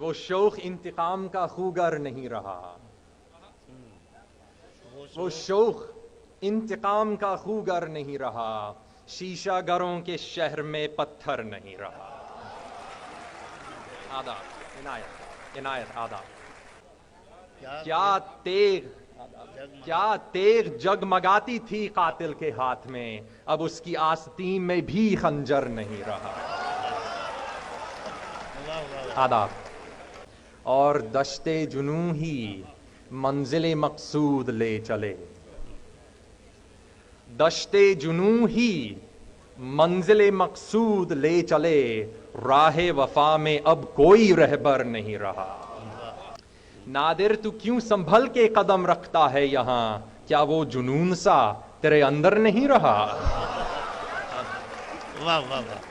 وہ شوق انتقام کا خوگر نہیں رہا، وہ شوق انتقام کا خوگر نہیں رہا، شیشہ گروں کے شہر میں پتھر نہیں رہا۔ آداب عنایت آداب۔ کیا تیغ جگمگاتی تھی قاتل کے ہاتھ میں، اب اس کی آستین میں بھی خنجر نہیں رہا۔ آداب۔ اور دشتے جنوں ہی منزل مقصود لے چلے، دشتے جنوں ہی منزل مقصود لے چلے، راہ وفا میں اب کوئی رہبر نہیں رہا۔ نادر تو کیوں سنبھل کے قدم رکھتا ہے یہاں، کیا وہ جنون سا تیرے اندر نہیں رہا؟ واہ واہ واہ۔